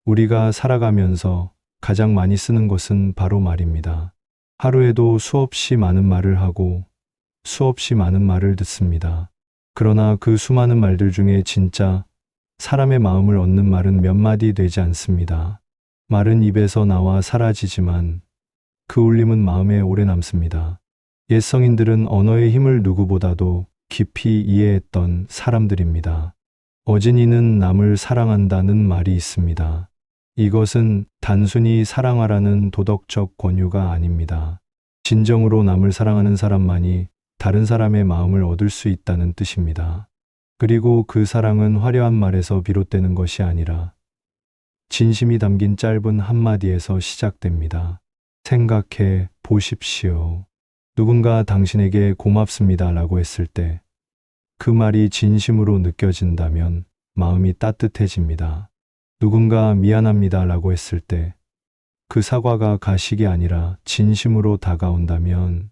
우리가 살아가면서 가장 많이 쓰는 것은 바로 말입니다. 하루에도 수없이 많은 말을 하고 수없이 많은 말을 듣습니다. 그러나 그 수많은 말들 중에 진짜 사람의 마음을 얻는 말은 몇 마디 되지 않습니다. 말은 입에서 나와 사라지지만 그 울림은 마음에 오래 남습니다. 옛 성인들은 언어의 힘을 누구보다도 깊이 이해했던 사람들입니다. 어진이는 남을 사랑한다는 말이 있습니다. 이것은 단순히 사랑하라는 도덕적 권유가 아닙니다. 진정으로 남을 사랑하는 사람만이 다른 사람의 마음을 얻을 수 있다는 뜻입니다. 그리고 그 사랑은 화려한 말에서 비롯되는 것이 아니라 진심이 담긴 짧은 한마디에서 시작됩니다. 생각해 보십시오. 누군가 당신에게 고맙습니다 라고 했을 때 그 말이 진심으로 느껴진다면 마음이 따뜻해집니다. 누군가 미안합니다 라고 했을 때 그 사과가 가식이 아니라 진심으로 다가온다면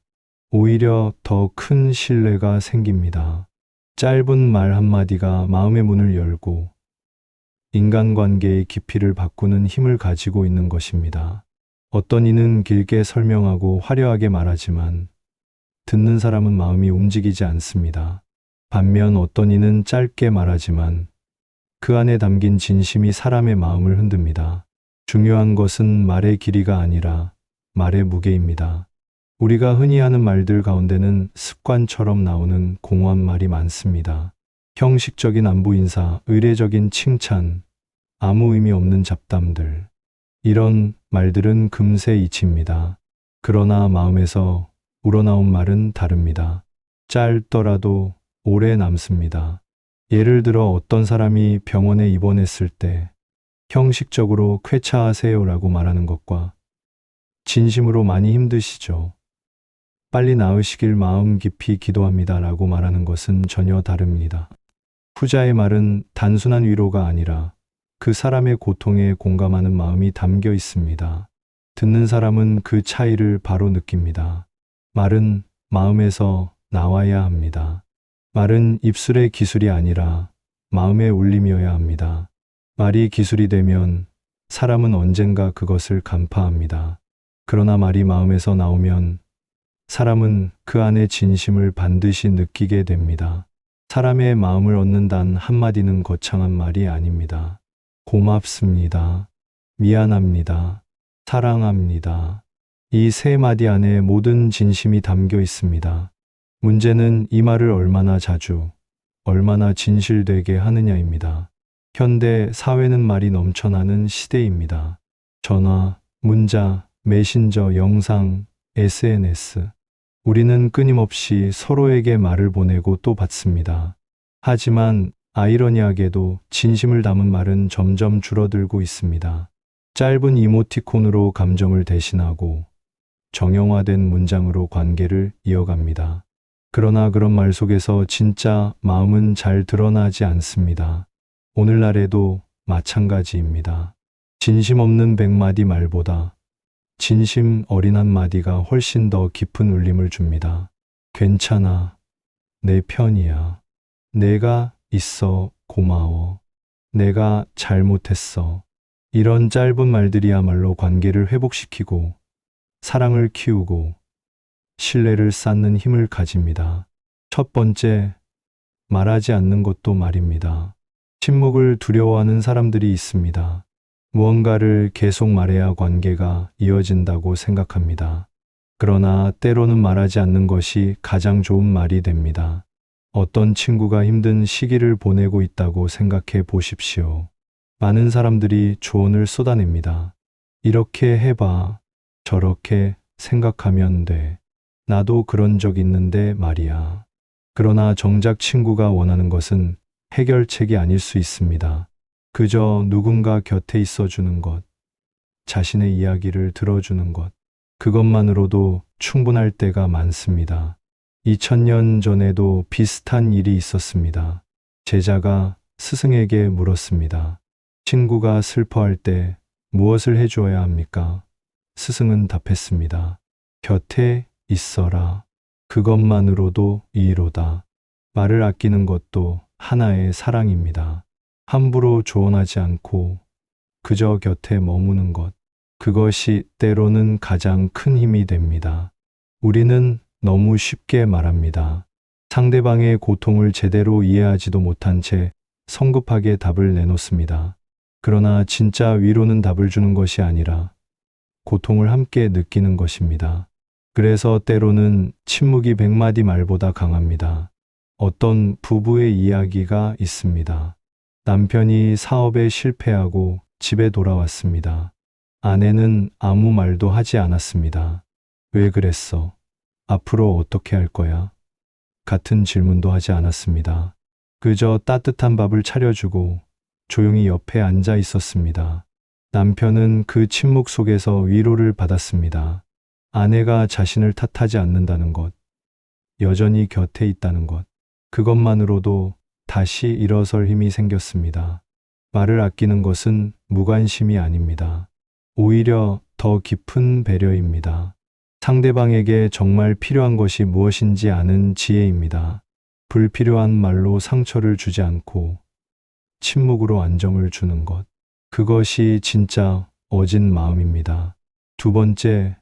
오히려 더 큰 신뢰가 생깁니다. 짧은 말 한마디가 마음의 문을 열고 인간관계의 깊이를 바꾸는 힘을 가지고 있는 것입니다. 어떤 이는 길게 설명하고 화려하게 말하지만 듣는 사람은 마음이 움직이지 않습니다. 반면 어떤 이는 짧게 말하지만 그 안에 담긴 진심이 사람의 마음을 흔듭니다. 중요한 것은 말의 길이가 아니라 말의 무게입니다. 우리가 흔히 하는 말들 가운데는 습관처럼 나오는 공허한 말이 많습니다. 형식적인 안부 인사, 의례적인 칭찬, 아무 의미 없는 잡담들. 이런 말들은 금세 잊힙니다. 그러나 마음에서 우러나온 말은 다릅니다. 짧더라도 오래 남습니다. 예를 들어 어떤 사람이 병원에 입원했을 때 형식적으로 쾌차하세요라고 말하는 것과 진심으로 많이 힘드시죠. 빨리 나으시길 마음 깊이 기도합니다라고 말하는 것은 전혀 다릅니다. 후자의 말은 단순한 위로가 아니라 그 사람의 고통에 공감하는 마음이 담겨 있습니다. 듣는 사람은 그 차이를 바로 느낍니다. 말은 마음에서 나와야 합니다. 말은 입술의 기술이 아니라 마음의 울림이어야 합니다. 말이 기술이 되면 사람은 언젠가 그것을 간파합니다. 그러나 말이 마음에서 나오면 사람은 그 안의 진심을 반드시 느끼게 됩니다. 사람의 마음을 얻는 단 한마디는 거창한 말이 아닙니다. 고맙습니다. 미안합니다. 사랑합니다. 이 세 마디 안에 모든 진심이 담겨 있습니다. 문제는 이 말을 얼마나 자주, 얼마나 진실되게 하느냐입니다. 현대 사회는 말이 넘쳐나는 시대입니다. 전화, 문자, 메신저, 영상, SNS. 우리는 끊임없이 서로에게 말을 보내고 또 받습니다. 하지만 아이러니하게도 진심을 담은 말은 점점 줄어들고 있습니다. 짧은 이모티콘으로 감정을 대신하고 정형화된 문장으로 관계를 이어갑니다. 그러나 그런 말 속에서 진짜 마음은 잘 드러나지 않습니다. 오늘날에도 마찬가지입니다. 진심 없는 100마디 말보다 진심 어린 한마디가 훨씬 더 깊은 울림을 줍니다. 괜찮아. 내 편이야. 내가 있어. 고마워. 내가 잘못했어. 이런 짧은 말들이야말로 관계를 회복시키고 사랑을 키우고 신뢰를 쌓는 힘을 가집니다. 첫 번째, 말하지 않는 것도 말입니다. 침묵을 두려워하는 사람들이 있습니다. 무언가를 계속 말해야 관계가 이어진다고 생각합니다. 그러나 때로는 말하지 않는 것이 가장 좋은 말이 됩니다. 어떤 친구가 힘든 시기를 보내고 있다고 생각해 보십시오. 많은 사람들이 조언을 쏟아냅니다. 이렇게 해봐. 저렇게 생각하면 돼. 나도 그런 적 있는데 말이야. 그러나 정작 친구가 원하는 것은 해결책이 아닐 수 있습니다. 그저 누군가 곁에 있어주는 것, 자신의 이야기를 들어주는 것, 그것만으로도 충분할 때가 많습니다. 2000년 전에도 비슷한 일이 있었습니다. 제자가 스승에게 물었습니다. 친구가 슬퍼할 때 무엇을 해주어야 합니까? 스승은 답했습니다. 곁에 있어라. 그것만으로도 이로다. 말을 아끼는 것도 하나의 사랑입니다. 함부로 조언하지 않고 그저 곁에 머무는 것. 그것이 때로는 가장 큰 힘이 됩니다. 우리는 너무 쉽게 말합니다. 상대방의 고통을 제대로 이해하지도 못한 채 성급하게 답을 내놓습니다. 그러나 진짜 위로는 답을 주는 것이 아니라 고통을 함께 느끼는 것입니다. 그래서 때로는 침묵이 100마디 말보다 강합니다. 어떤 부부의 이야기가 있습니다. 남편이 사업에 실패하고 집에 돌아왔습니다. 아내는 아무 말도 하지 않았습니다. 왜 그랬어? 앞으로 어떻게 할 거야? 같은 질문도 하지 않았습니다. 그저 따뜻한 밥을 차려주고 조용히 옆에 앉아 있었습니다. 남편은 그 침묵 속에서 위로를 받았습니다. 아내가 자신을 탓하지 않는다는 것, 여전히 곁에 있다는 것, 그것만으로도 다시 일어설 힘이 생겼습니다. 말을 아끼는 것은 무관심이 아닙니다. 오히려 더 깊은 배려입니다. 상대방에게 정말 필요한 것이 무엇인지 아는 지혜입니다. 불필요한 말로 상처를 주지 않고 침묵으로 안정을 주는 것. 그것이 진짜 어진 마음입니다. 두 번째,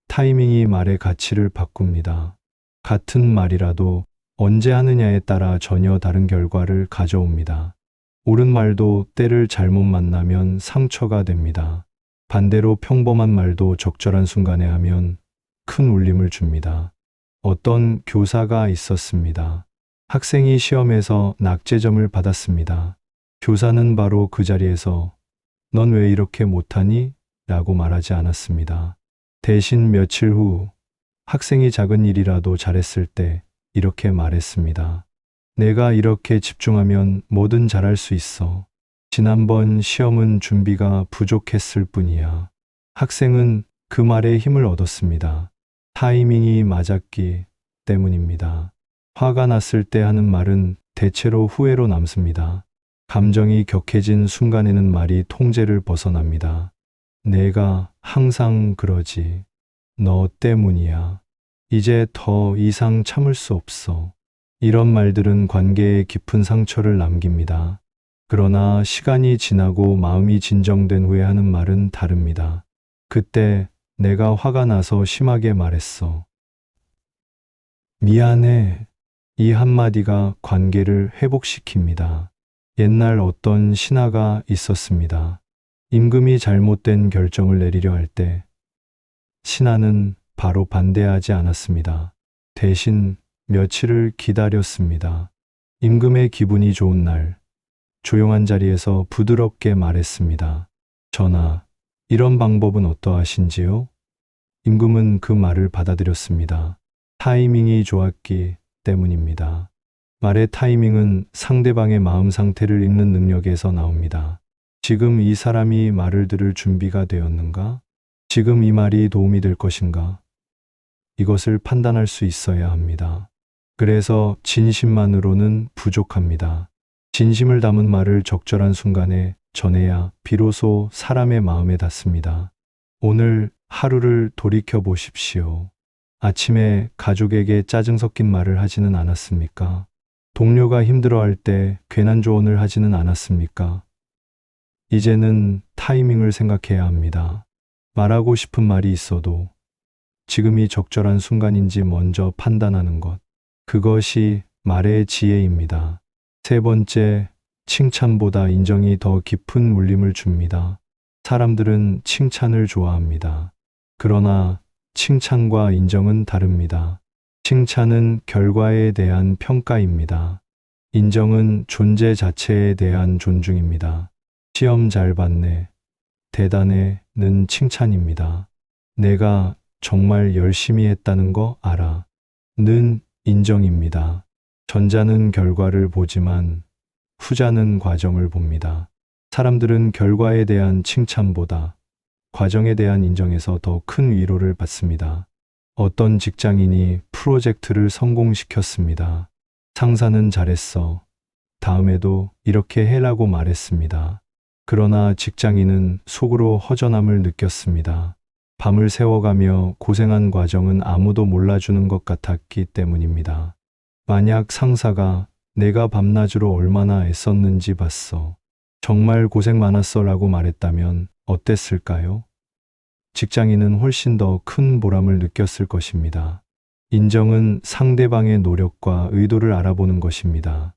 타이밍이 말의 가치를 바꿉니다. 같은 말이라도 언제 하느냐에 따라 전혀 다른 결과를 가져옵니다. 옳은 말도 때를 잘못 만나면 상처가 됩니다. 반대로 평범한 말도 적절한 순간에 하면 큰 울림을 줍니다. 어떤 교사가 있었습니다. 학생이 시험에서 낙제점을 받았습니다. 교사는 바로 그 자리에서 "넌 왜 이렇게 못하니?" 라고 말하지 않았습니다. 대신 며칠 후 학생이 작은 일이라도 잘했을 때 이렇게 말했습니다. "내가 이렇게 집중하면 뭐든 잘할 수 있어. 지난번 시험은 준비가 부족했을 뿐이야." 학생은 그 말에 힘을 얻었습니다. 타이밍이 맞았기 때문입니다. 화가 났을 때 하는 말은 대체로 후회로 남습니다. 감정이 격해진 순간에는 말이 통제를 벗어납니다. "내가 항상 그러지. 너 때문이야. 이제 더 이상 참을 수 없어." 이런 말들은 관계에 깊은 상처를 남깁니다. 그러나 시간이 지나고 마음이 진정된 후에 하는 말은 다릅니다. "그때 내가 화가 나서 심하게 말했어. 미안해." 이 한마디가 관계를 회복시킵니다. 옛날 어떤 신하가 있었습니다. 임금이 잘못된 결정을 내리려 할 때 신하는 바로 반대하지 않았습니다. 대신 며칠을 기다렸습니다. 임금의 기분이 좋은 날, 조용한 자리에서 부드럽게 말했습니다. "전하, 이런 방법은 어떠하신지요?" 임금은 그 말을 받아들였습니다. 타이밍이 좋았기 때문입니다. 말의 타이밍은 상대방의 마음 상태를 읽는 능력에서 나옵니다. 지금 이 사람이 말을 들을 준비가 되었는가? 지금 이 말이 도움이 될 것인가? 이것을 판단할 수 있어야 합니다. 그래서 진심만으로는 부족합니다. 진심을 담은 말을 적절한 순간에 전해야 비로소 사람의 마음에 닿습니다. 오늘 하루를 돌이켜 보십시오. 아침에 가족에게 짜증 섞인 말을 하지는 않았습니까? 동료가 힘들어할 때 괜한 조언을 하지는 않았습니까? 이제는 타이밍을 생각해야 합니다. 말하고 싶은 말이 있어도 지금이 적절한 순간인지 먼저 판단하는 것. 그것이 말의 지혜입니다. 세 번째, 칭찬보다 인정이 더 깊은 울림을 줍니다. 사람들은 칭찬을 좋아합니다. 그러나 칭찬과 인정은 다릅니다. 칭찬은 결과에 대한 평가입니다. 인정은 존재 자체에 대한 존중입니다. "시험 잘 봤네. 대단해"는 칭찬입니다. "내가 정말 열심히 했다는 거 알아" 는 인정입니다. 전자는 결과를 보지만 후자는 과정을 봅니다. 사람들은 결과에 대한 칭찬보다 과정에 대한 인정에서 더 큰 위로를 받습니다. 어떤 직장인이 프로젝트를 성공시켰습니다. 상사는 "잘했어. 다음에도 이렇게 해라고 말했습니다. 그러나 직장인은 속으로 허전함을 느꼈습니다. 밤을 새워가며 고생한 과정은 아무도 몰라주는 것 같았기 때문입니다. 만약 상사가 "내가 밤낮으로 얼마나 애썼는지 봤어. 정말 고생 많았어 라고 말했다면 어땠을까요? 직장인은 훨씬 더 큰 보람을 느꼈을 것입니다. 인정은 상대방의 노력과 의도를 알아보는 것입니다.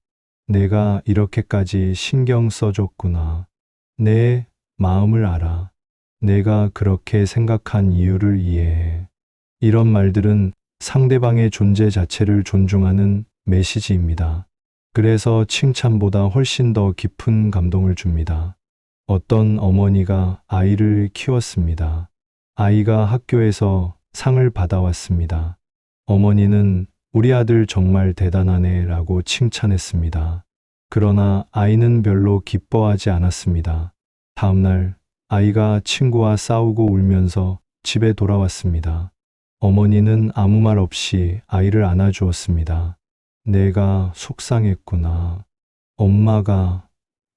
내가 이렇게까지 신경 써줬구나. 내 마음을 알아. 내가 그렇게 생각한 이유를 이해해. 이런 말들은 상대방의 존재 자체를 존중하는 메시지입니다. 그래서 칭찬보다 훨씬 더 깊은 감동을 줍니다. 어떤 어머니가 아이를 키웠습니다. 아이가 학교에서 상을 받아왔습니다. 어머니는 우리 아들 정말 대단하네 라고 칭찬했습니다. 그러나 아이는 별로 기뻐하지 않았습니다. 다음날 아이가 친구와 싸우고 울면서 집에 돌아왔습니다. 어머니는 아무 말 없이 아이를 안아주었습니다. 내가 속상했구나. 엄마가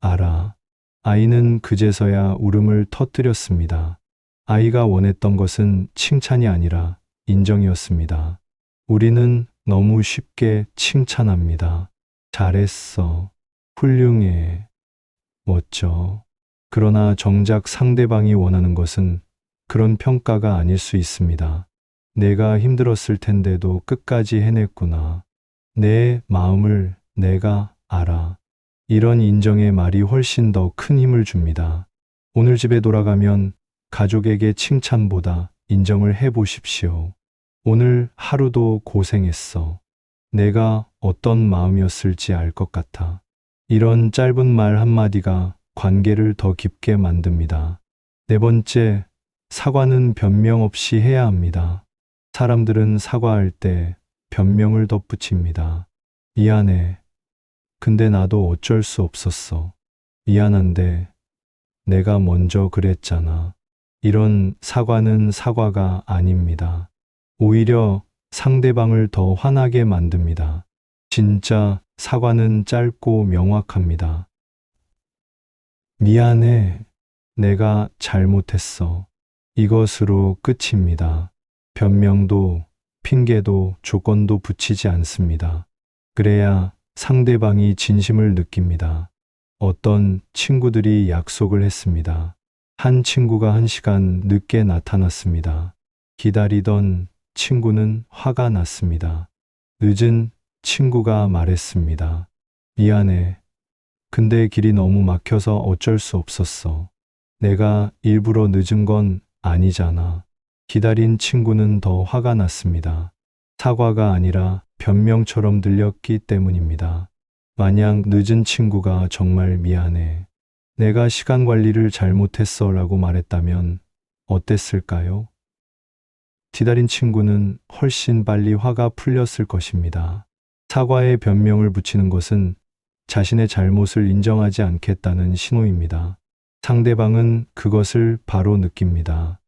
알아. 아이는 그제서야 울음을 터뜨렸습니다. 아이가 원했던 것은 칭찬이 아니라 인정이었습니다. 우리는 너무 쉽게 칭찬합니다. 잘했어. 훌륭해. 멋져. 그러나 정작 상대방이 원하는 것은 그런 평가가 아닐 수 있습니다. 내가 힘들었을 텐데도 끝까지 해냈구나. 내 마음을 내가 알아. 이런 인정의 말이 훨씬 더 큰 힘을 줍니다. 오늘 집에 돌아가면 가족에게 칭찬보다 인정을 해보십시오. 오늘 하루도 고생했어. 내가 어떤 마음이었을지 알 것 같아. 이런 짧은 말 한마디가 관계를 더 깊게 만듭니다. 네 번째, 사과는 변명 없이 해야 합니다. 사람들은 사과할 때 변명을 덧붙입니다. 미안해. 근데 나도 어쩔 수 없었어. 미안한데 내가 먼저 그랬잖아. 이런 사과는 사과가 아닙니다. 오히려 상대방을 더 화나게 만듭니다. 진짜 사과는 짧고 명확합니다. 미안해. 내가 잘못했어. 이것으로 끝입니다. 변명도 핑계도 조건도 붙이지 않습니다. 그래야 상대방이 진심을 느낍니다. 어떤 친구들이 약속을 했습니다. 한 친구가 1시간 늦게 나타났습니다. 기다리던 친구는 화가 났습니다. 늦은 친구가 말했습니다. 미안해. 근데 길이 너무 막혀서 어쩔 수 없었어. 내가 일부러 늦은 건 아니잖아. 기다린 친구는 더 화가 났습니다. 사과가 아니라 변명처럼 들렸기 때문입니다. 만약 늦은 친구가 정말 미안해. 내가 시간 관리를 잘못했어 라고 말했다면 어땠을까요? 기다린 친구는 훨씬 빨리 화가 풀렸을 것입니다. 사과에 변명을 붙이는 것은 자신의 잘못을 인정하지 않겠다는 신호입니다. 상대방은 그것을 바로 느낍니다.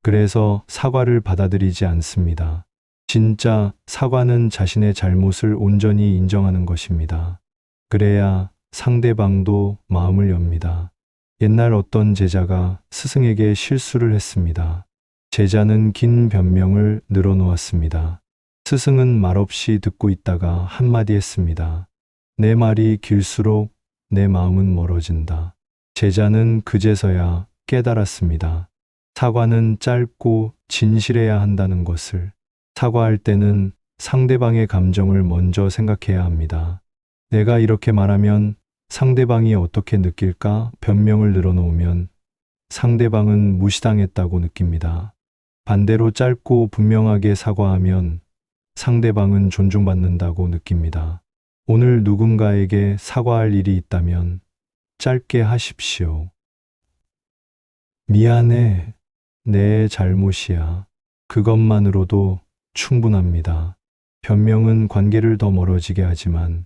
그래서 사과를 받아들이지 않습니다. 진짜 사과는 자신의 잘못을 온전히 인정하는 것입니다. 그래야 상대방도 마음을 엽니다. 옛날 어떤 제자가 스승에게 실수를 했습니다. 제자는 긴 변명을 늘어놓았습니다. 스승은 말없이 듣고 있다가 한마디 했습니다. 내 말이 길수록 내 마음은 멀어진다. 제자는 그제서야 깨달았습니다. 사과는 짧고 진실해야 한다는 것을. 사과할 때는 상대방의 감정을 먼저 생각해야 합니다. 내가 이렇게 말하면 상대방이 어떻게 느낄까? 변명을 늘어놓으면 상대방은 무시당했다고 느낍니다. 반대로 짧고 분명하게 사과하면 상대방은 존중받는다고 느낍니다. 오늘 누군가에게 사과할 일이 있다면 짧게 하십시오. 미안해. 내 잘못이야. 그것만으로도 충분합니다. 변명은 관계를 더 멀어지게 하지만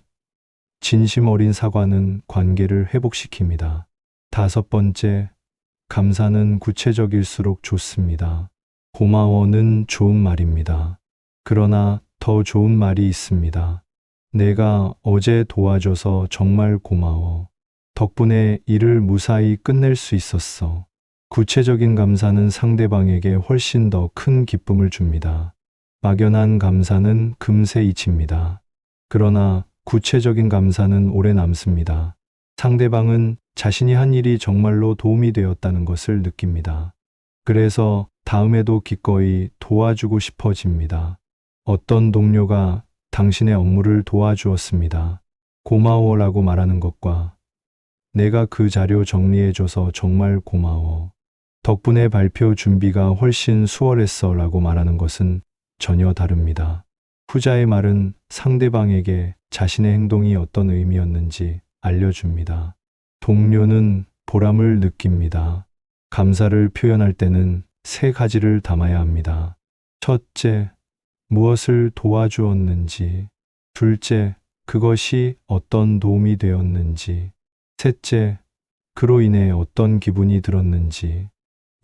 진심 어린 사과는 관계를 회복시킵니다. 5번째, 감사는 구체적일수록 좋습니다. 고마워는 좋은 말입니다. 그러나 더 좋은 말이 있습니다. 내가 어제 도와줘서 정말 고마워. 덕분에 일을 무사히 끝낼 수 있었어. 구체적인 감사는 상대방에게 훨씬 더 큰 기쁨을 줍니다. 막연한 감사는 금세 잊힙니다. 그러나 구체적인 감사는 오래 남습니다. 상대방은 자신이 한 일이 정말로 도움이 되었다는 것을 느낍니다. 그래서 다음에도 기꺼이 도와주고 싶어집니다. 어떤 동료가 당신의 업무를 도와주었습니다. 고마워라고 말하는 것과 내가 그 자료 정리해줘서 정말 고마워. 덕분에 발표 준비가 훨씬 수월했어 라고 말하는 것은 전혀 다릅니다. 후자의 말은 상대방에게 자신의 행동이 어떤 의미였는지 알려줍니다. 동료는 보람을 느낍니다. 감사를 표현할 때는 세 가지를 담아야 합니다. 첫째, 무엇을 도와주었는지. 둘째, 그것이 어떤 도움이 되었는지. 셋째, 그로 인해 어떤 기분이 들었는지.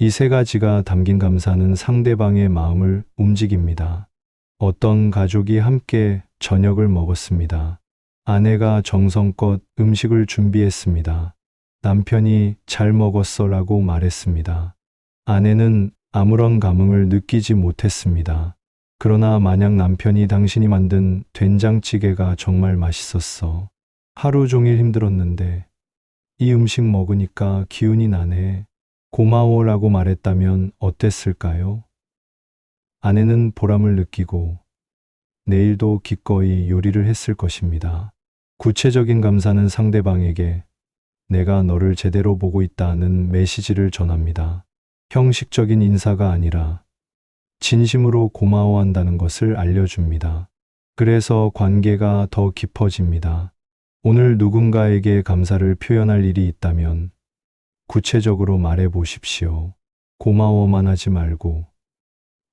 이 세 가지가 담긴 감사는 상대방의 마음을 움직입니다. 어떤 가족이 함께 저녁을 먹었습니다. 아내가 정성껏 음식을 준비했습니다. 남편이 잘 먹었어 라고 말했습니다. 아내는 아무런 감흥을 느끼지 못했습니다. 그러나 만약 남편이 당신이 만든 된장찌개가 정말 맛있었어. 하루 종일 힘들었는데 이 음식 먹으니까 기운이 나네. 고마워라고 말했다면 어땠을까요? 아내는 보람을 느끼고 내일도 기꺼이 요리를 했을 것입니다. 구체적인 감사는 상대방에게 내가 너를 제대로 보고 있다는 메시지를 전합니다. 형식적인 인사가 아니라 진심으로 고마워한다는 것을 알려줍니다. 그래서 관계가 더 깊어집니다. 오늘 누군가에게 감사를 표현할 일이 있다면 구체적으로 말해 보십시오. 고마워만 하지 말고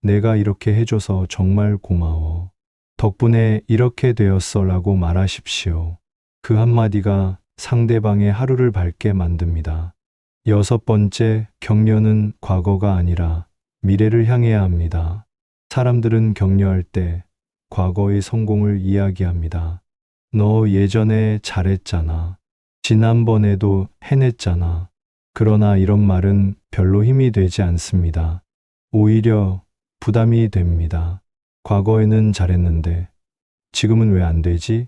내가 이렇게 해줘서 정말 고마워. 덕분에 이렇게 되었어 라고 말하십시오. 그 한마디가 상대방의 하루를 밝게 만듭니다. 여섯 번째, 격려는 과거가 아니라 미래를 향해야 합니다. 사람들은 격려할 때 과거의 성공을 이야기합니다. 너 예전에 잘했잖아. 지난번에도 해냈잖아. 그러나 이런 말은 별로 힘이 되지 않습니다. 오히려 부담이 됩니다. 과거에는 잘했는데 지금은 왜 안 되지?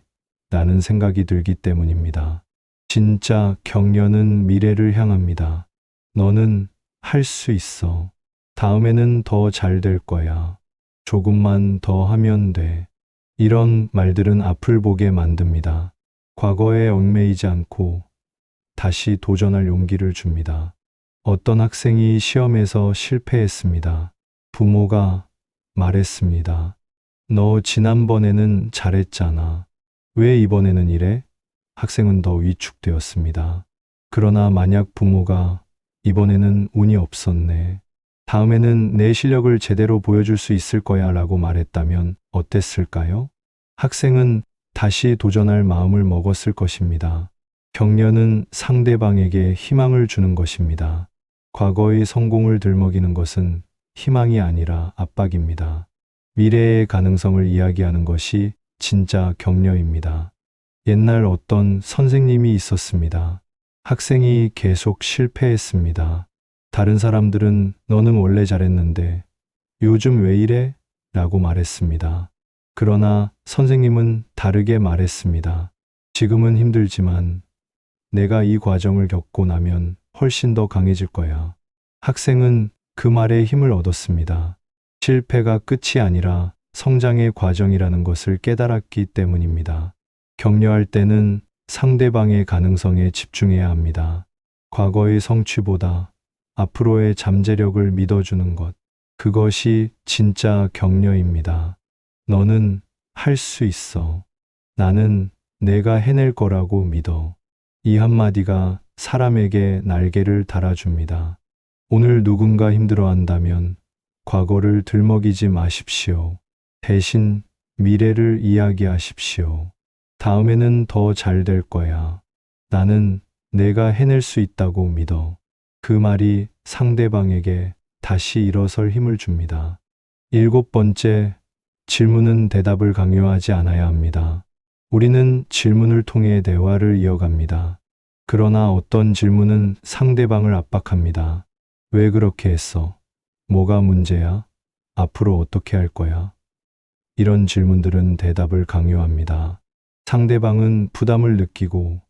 라는 생각이 들기 때문입니다. 진짜 격려는 미래를 향합니다. 너는 할 수 있어. 다음에는 더 잘 될 거야. 조금만 더 하면 돼. 이런 말들은 앞을 보게 만듭니다. 과거에 얽매이지 않고 다시 도전할 용기를 줍니다. 어떤 학생이 시험에서 실패했습니다. 부모가 말했습니다. 너 지난번에는 잘했잖아. 왜 이번에는 이래? 학생은 더 위축되었습니다. 그러나 만약 부모가 이번에는 운이 없었네. 다음에는 내 실력을 제대로 보여줄 수 있을 거야 라고 말했다면 어땠을까요? 학생은 다시 도전할 마음을 먹었을 것입니다. 격려는 상대방에게 희망을 주는 것입니다. 과거의 성공을 들먹이는 것은 희망이 아니라 압박입니다. 미래의 가능성을 이야기하는 것이 진짜 격려입니다. 옛날 어떤 선생님이 있었습니다. 학생이 계속 실패했습니다. 다른 사람들은 너는 원래 잘했는데 요즘 왜 이래? 라고 말했습니다. 그러나 선생님은 다르게 말했습니다. 지금은 힘들지만 내가 이 과정을 겪고 나면 훨씬 더 강해질 거야. 학생은 그 말에 힘을 얻었습니다. 실패가 끝이 아니라 성장의 과정이라는 것을 깨달았기 때문입니다. 격려할 때는 상대방의 가능성에 집중해야 합니다. 과거의 성취보다 앞으로의 잠재력을 믿어주는 것. 그것이 진짜 격려입니다. 너는 할 수 있어. 나는 내가 해낼 거라고 믿어. 이 한마디가 사람에게 날개를 달아줍니다. 오늘 누군가 힘들어한다면 과거를 들먹이지 마십시오. 대신 미래를 이야기하십시오. 다음에는 더 잘 될 거야. 나는 내가 해낼 수 있다고 믿어. 그 말이 상대방에게 다시 일어설 힘을 줍니다. 일곱 번째, 질문은 대답을 강요하지 않아야 합니다. 우리는 질문을 통해 대화를 이어갑니다. 그러나 어떤 질문은 상대방을 압박합니다. 왜 그렇게 했어? 뭐가 문제야? 앞으로 어떻게 할 거야? 이런 질문들은 대답을 강요합니다. 상대방은 부담을 느끼고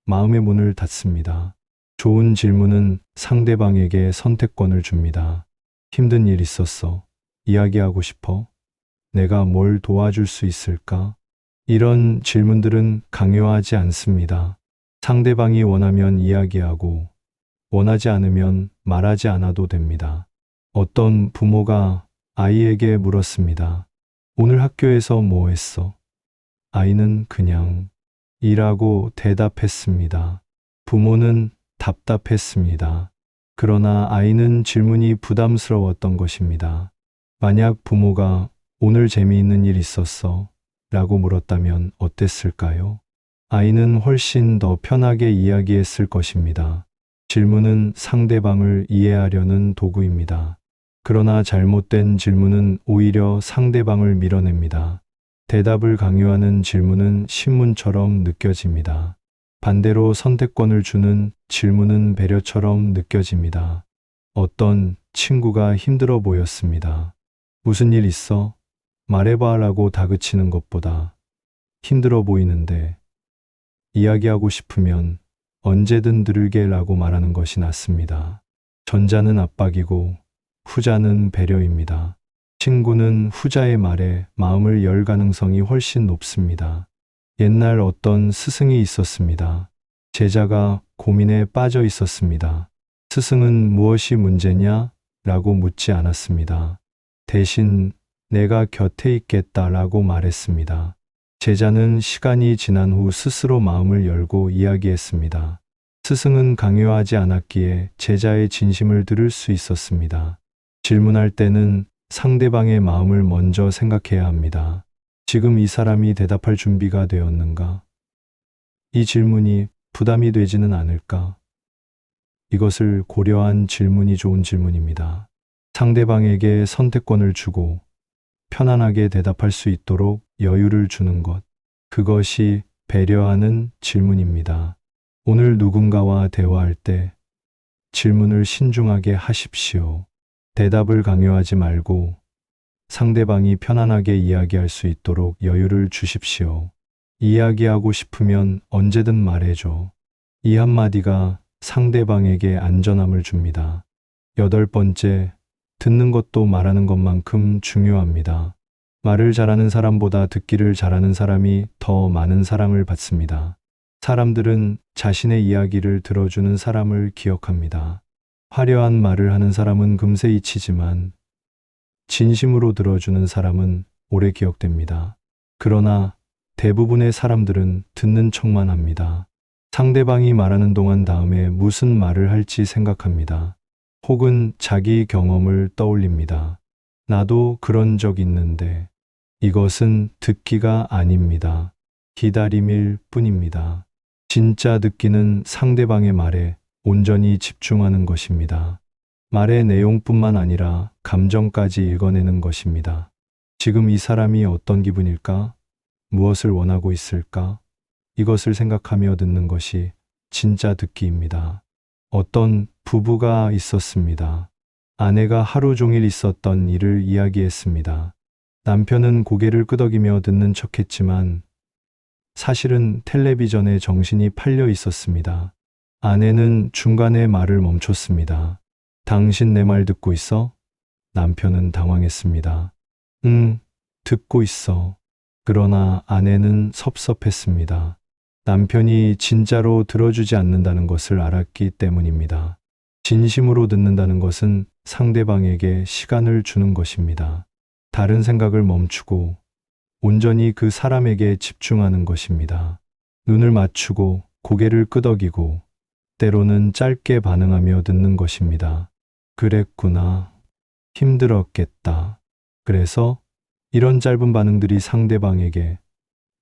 마음의 문을 닫습니다. 좋은 질문은 상대방에게 선택권을 줍니다. 힘든 일 있었어. 이야기하고 싶어? 내가 뭘 도와줄 수 있을까? 이런 질문들은 강요하지 않습니다. 상대방이 원하면 이야기하고, 원하지 않으면 말하지 않아도 됩니다. 어떤 부모가 아이에게 물었습니다. 오늘 학교에서 뭐 했어? 아이는 그냥 일하고 대답했습니다. 부모는 답답했습니다. 그러나 아이는 질문이 부담스러웠던 것입니다. 만약 부모가 오늘 재미있는 일 있었어? 라고 물었다면 어땠을까요? 아이는 훨씬 더 편하게 이야기했을 것입니다. 질문은 상대방을 이해하려는 도구입니다. 그러나 잘못된 질문은 오히려 상대방을 밀어냅니다. 대답을 강요하는 질문은 신문처럼 느껴집니다. 반대로 선택권을 주는 질문은 배려처럼 느껴집니다. 어떤 친구가 힘들어 보였습니다. 무슨 일 있어? 말해봐 라고 다그치는 것보다 힘들어 보이는데 이야기하고 싶으면 언제든 들을게 라고 말하는 것이 낫습니다. 전자는 압박이고 후자는 배려입니다. 친구는 후자의 말에 마음을 열 가능성이 훨씬 높습니다. 옛날 어떤 스승이 있었습니다. 제자가 고민에 빠져 있었습니다. 스승은 무엇이 문제냐? 라고 묻지 않았습니다. 대신 내가 곁에 있겠다 라고 말했습니다. 제자는 시간이 지난 후 스스로 마음을 열고 이야기했습니다. 스승은 강요하지 않았기에 제자의 진심을 들을 수 있었습니다. 질문할 때는 상대방의 마음을 먼저 생각해야 합니다. 지금 이 사람이 대답할 준비가 되었는가? 이 질문이 부담이 되지는 않을까? 이것을 고려한 질문이 좋은 질문입니다. 상대방에게 선택권을 주고 편안하게 대답할 수 있도록 여유를 주는 것. 그것이 배려하는 질문입니다. 오늘 누군가와 대화할 때 질문을 신중하게 하십시오. 대답을 강요하지 말고 상대방이 편안하게 이야기할 수 있도록 여유를 주십시오. 이야기하고 싶으면 언제든 말해줘. 이 한마디가 상대방에게 안전함을 줍니다. 8번째, 듣는 것도 말하는 것만큼 중요합니다. 말을 잘하는 사람보다 듣기를 잘하는 사람이 더 많은 사랑을 받습니다. 사람들은 자신의 이야기를 들어주는 사람을 기억합니다. 화려한 말을 하는 사람은 금세 잊히지만 진심으로 들어주는 사람은 오래 기억됩니다. 그러나 대부분의 사람들은 듣는 척만 합니다. 상대방이 말하는 동안 다음에 무슨 말을 할지 생각합니다. 혹은 자기 경험을 떠올립니다. 나도 그런 적 있는데. 이것은 듣기가 아닙니다. 기다림일 뿐입니다. 진짜 듣기는 상대방의 말에 온전히 집중하는 것입니다. 말의 내용뿐만 아니라 감정까지 읽어내는 것입니다. 지금 이 사람이 어떤 기분일까? 무엇을 원하고 있을까? 이것을 생각하며 듣는 것이 진짜 듣기입니다. 어떤 부부가 있었습니다. 아내가 하루 종일 있었던 일을 이야기했습니다. 남편은 고개를 끄덕이며 듣는 척했지만 사실은 텔레비전에 정신이 팔려 있었습니다. 아내는 중간에 말을 멈췄습니다. 당신 내 말 듣고 있어? 남편은 당황했습니다. 응, 듣고 있어. 그러나 아내는 섭섭했습니다. 남편이 진짜로 들어주지 않는다는 것을 알았기 때문입니다. 진심으로 듣는다는 것은 상대방에게 시간을 주는 것입니다. 다른 생각을 멈추고 온전히 그 사람에게 집중하는 것입니다. 눈을 맞추고 고개를 끄덕이고 때로는 짧게 반응하며 듣는 것입니다. 그랬구나. 힘들었겠다. 그래서 이런 짧은 반응들이 상대방에게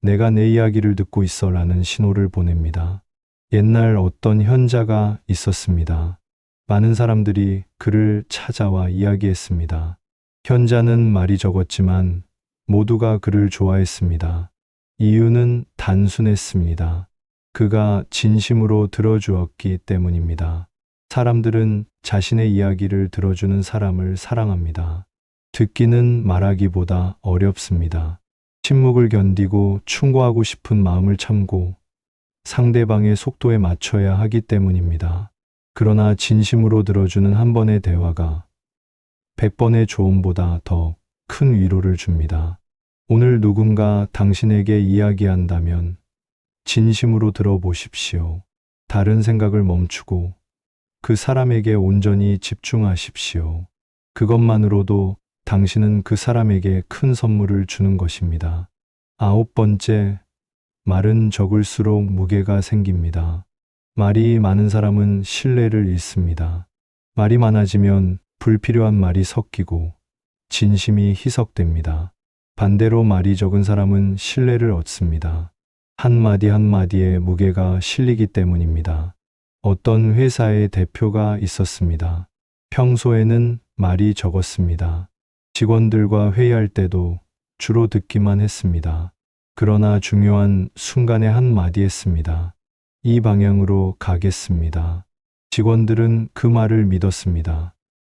내가 내 이야기를 듣고 있어 라는 신호를 보냅니다. 옛날 어떤 현자가 있었습니다. 많은 사람들이 그를 찾아와 이야기했습니다. 현자는 말이 적었지만 모두가 그를 좋아했습니다. 이유는 단순했습니다. 그가 진심으로 들어주었기 때문입니다. 사람들은 자신의 이야기를 들어주는 사람을 사랑합니다. 듣기는 말하기보다 어렵습니다. 침묵을 견디고 충고하고 싶은 마음을 참고 상대방의 속도에 맞춰야 하기 때문입니다. 그러나 진심으로 들어주는 한 번의 대화가 100번의 조언보다 더 큰 위로를 줍니다. 오늘 누군가 당신에게 이야기한다면 진심으로 들어보십시오. 다른 생각을 멈추고 그 사람에게 온전히 집중하십시오. 그것만으로도 당신은 그 사람에게 큰 선물을 주는 것입니다. 9번째, 말은 적을수록 무게가 생깁니다. 말이 많은 사람은 신뢰를 잃습니다. 말이 많아지면 불필요한 말이 섞이고 진심이 희석됩니다. 반대로 말이 적은 사람은 신뢰를 얻습니다. 한마디 한마디에 무게가 실리기 때문입니다. 어떤 회사의 대표가 있었습니다. 평소에는 말이 적었습니다. 직원들과 회의할 때도 주로 듣기만 했습니다. 그러나 중요한 순간에 한마디 했습니다. 이 방향으로 가겠습니다. 직원들은 그 말을 믿었습니다.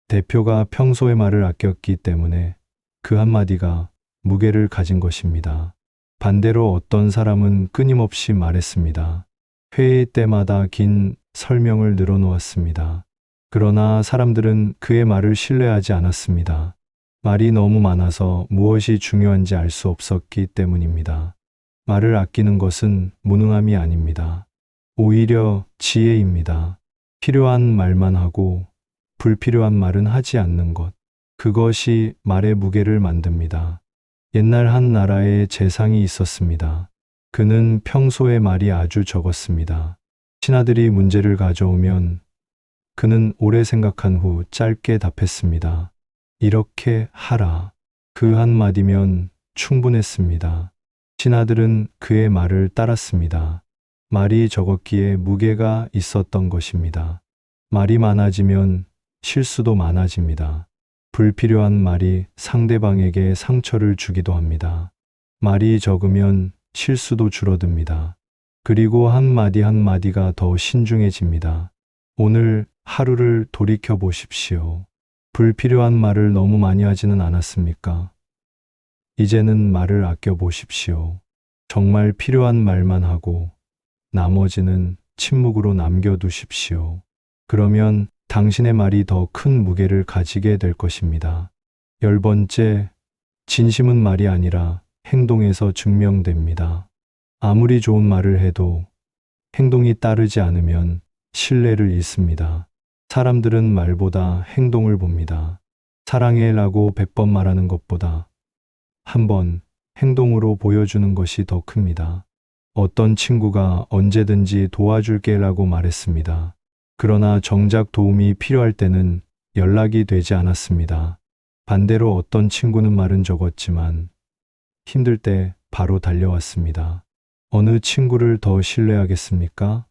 대표가 평소에 말을 아꼈기 때문에 그 한마디가 무게를 가진 것입니다. 반대로 어떤 사람은 끊임없이 말했습니다. 회의 때마다 긴 설명을 늘어놓았습니다. 그러나 사람들은 그의 말을 신뢰하지 않았습니다. 말이 너무 많아서 무엇이 중요한지 알 수 없었기 때문입니다. 말을 아끼는 것은 무능함이 아닙니다. 오히려 지혜입니다. 필요한 말만 하고 불필요한 말은 하지 않는 것. 그것이 말의 무게를 만듭니다. 옛날 한 나라에 재상이 있었습니다. 그는 평소에 말이 아주 적었습니다. 신하들이 문제를 가져오면 그는 오래 생각한 후 짧게 답했습니다. 이렇게 하라. 그 한마디면 충분했습니다. 신하들은 그의 말을 따랐습니다. 말이 적었기에 무게가 있었던 것입니다. 말이 많아지면 실수도 많아집니다. 불필요한 말이 상대방에게 상처를 주기도 합니다. 말이 적으면 실수도 줄어듭니다. 그리고 한마디 한마디가 더 신중해집니다. 오늘 하루를 돌이켜 보십시오. 불필요한 말을 너무 많이 하지는 않았습니까? 이제는 말을 아껴 보십시오. 정말 필요한 말만 하고 나머지는 침묵으로 남겨두십시오. 그러면 당신의 말이 더 큰 무게를 가지게 될 것입니다. 10번째, 진심은 말이 아니라 행동에서 증명됩니다. 아무리 좋은 말을 해도 행동이 따르지 않으면 신뢰를 잃습니다. 사람들은 말보다 행동을 봅니다. 사랑해라고 100번 말하는 것보다 한 번 행동으로 보여주는 것이 더 큽니다. 어떤 친구가 언제든지 도와줄게라고 말했습니다. 그러나 정작 도움이 필요할 때는 연락이 되지 않았습니다. 반대로 어떤 친구는 말은 적었지만 힘들 때 바로 달려왔습니다. 어느 친구를 더 신뢰하겠습니까?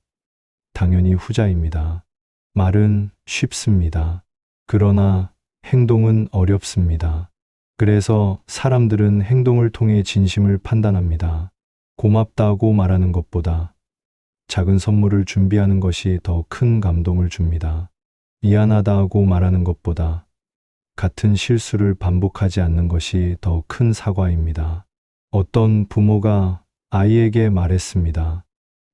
당연히 후자입니다. 말은 쉽습니다. 그러나 행동은 어렵습니다. 그래서 사람들은 행동을 통해 진심을 판단합니다. 고맙다고 말하는 것보다 작은 선물을 준비하는 것이 더 큰 감동을 줍니다. 미안하다고 말하는 것보다 같은 실수를 반복하지 않는 것이 더 큰 사과입니다. 어떤 부모가 아이에게 말했습니다.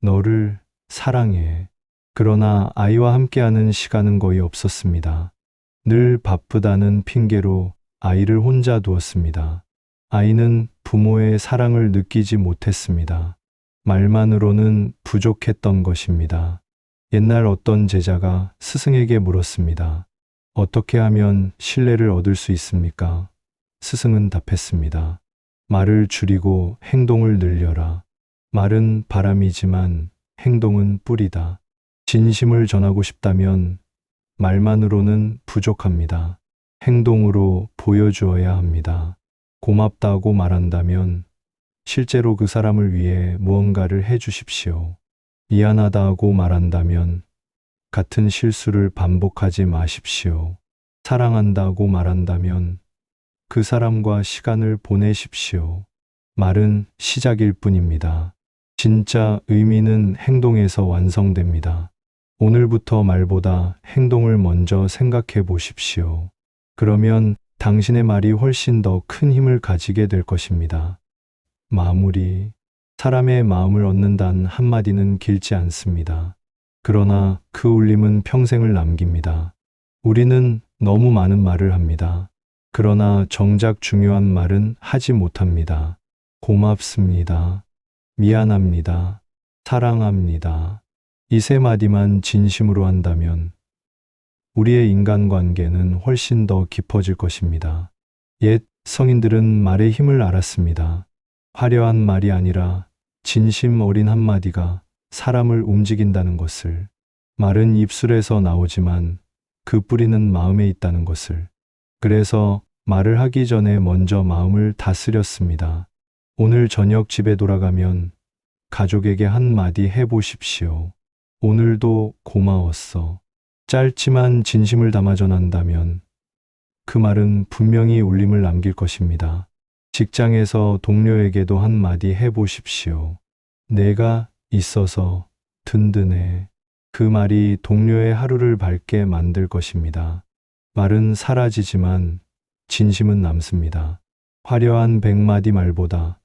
너를 사랑해. 그러나 아이와 함께하는 시간은 거의 없었습니다. 늘 바쁘다는 핑계로 아이를 혼자 두었습니다. 아이는 부모의 사랑을 느끼지 못했습니다. 말만으로는 부족했던 것입니다. 옛날 어떤 제자가 스승에게 물었습니다. 어떻게 하면 신뢰를 얻을 수 있습니까? 스승은 답했습니다. 말을 줄이고 행동을 늘려라. 말은 바람이지만 행동은 뿌리다. 진심을 전하고 싶다면 말만으로는 부족합니다. 행동으로 보여주어야 합니다. 고맙다고 말한다면 실제로 그 사람을 위해 무언가를 해 주십시오. 미안하다고 말한다면 같은 실수를 반복하지 마십시오. 사랑한다고 말한다면 그 사람과 시간을 보내십시오. 말은 시작일 뿐입니다. 진짜 의미는 행동에서 완성됩니다. 오늘부터 말보다 행동을 먼저 생각해 보십시오. 그러면 당신의 말이 훨씬 더 큰 힘을 가지게 될 것입니다. 마무리. 사람의 마음을 얻는다는 한마디는 길지 않습니다. 그러나 그 울림은 평생을 남깁니다. 우리는 너무 많은 말을 합니다. 그러나 정작 중요한 말은 하지 못합니다. 고맙습니다. 미안합니다. 사랑합니다. 이 세 마디만 진심으로 한다면 우리의 인간관계는 훨씬 더 깊어질 것입니다. 옛 성인들은 말의 힘을 알았습니다. 화려한 말이 아니라 진심 어린 한마디가 사람을 움직인다는 것을, 말은 입술에서 나오지만 그 뿌리는 마음에 있다는 것을. 그래서 말을 하기 전에 먼저 마음을 다스렸습니다. 오늘 저녁 집에 돌아가면 가족에게 한마디 해보십시오. 오늘도 고마웠어. 짧지만 진심을 담아 전한다면 그 말은 분명히 울림을 남길 것입니다. 직장에서 동료에게도 한마디 해보십시오. 내가 있어서 든든해. 그 말이 동료의 하루를 밝게 만들 것입니다. 말은 사라지지만 진심은 남습니다. 화려한 100마디 말보다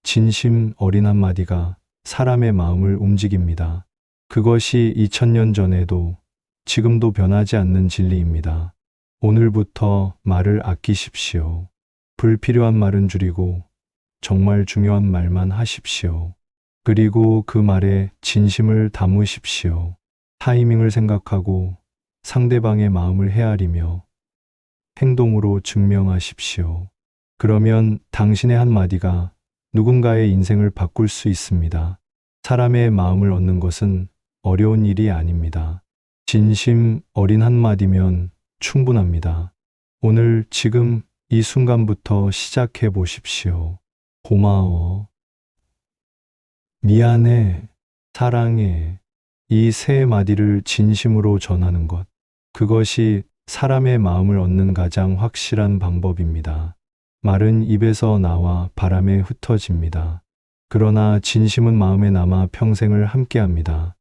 진심 어린 한마디가 사람의 마음을 움직입니다. 그것이 2000년 전에도 지금도 변하지 않는 진리입니다. 오늘부터 말을 아끼십시오. 불필요한 말은 줄이고 정말 중요한 말만 하십시오. 그리고 그 말에 진심을 담으십시오. 타이밍을 생각하고 상대방의 마음을 헤아리며 행동으로 증명하십시오. 그러면 당신의 한마디가 누군가의 인생을 바꿀 수 있습니다. 사람의 마음을 얻는 것은 어려운 일이 아닙니다. 진심 어린 한마디면 충분합니다. 오늘 지금 이 순간부터 시작해 보십시오. 고마워. 미안해. 사랑해. 이 세 마디를 진심으로 전하는 것. 그것이 사람의 마음을 얻는 가장 확실한 방법입니다. 말은 입에서 나와 바람에 흩어집니다. 그러나 진심은 마음에 남아 평생을 함께합니다.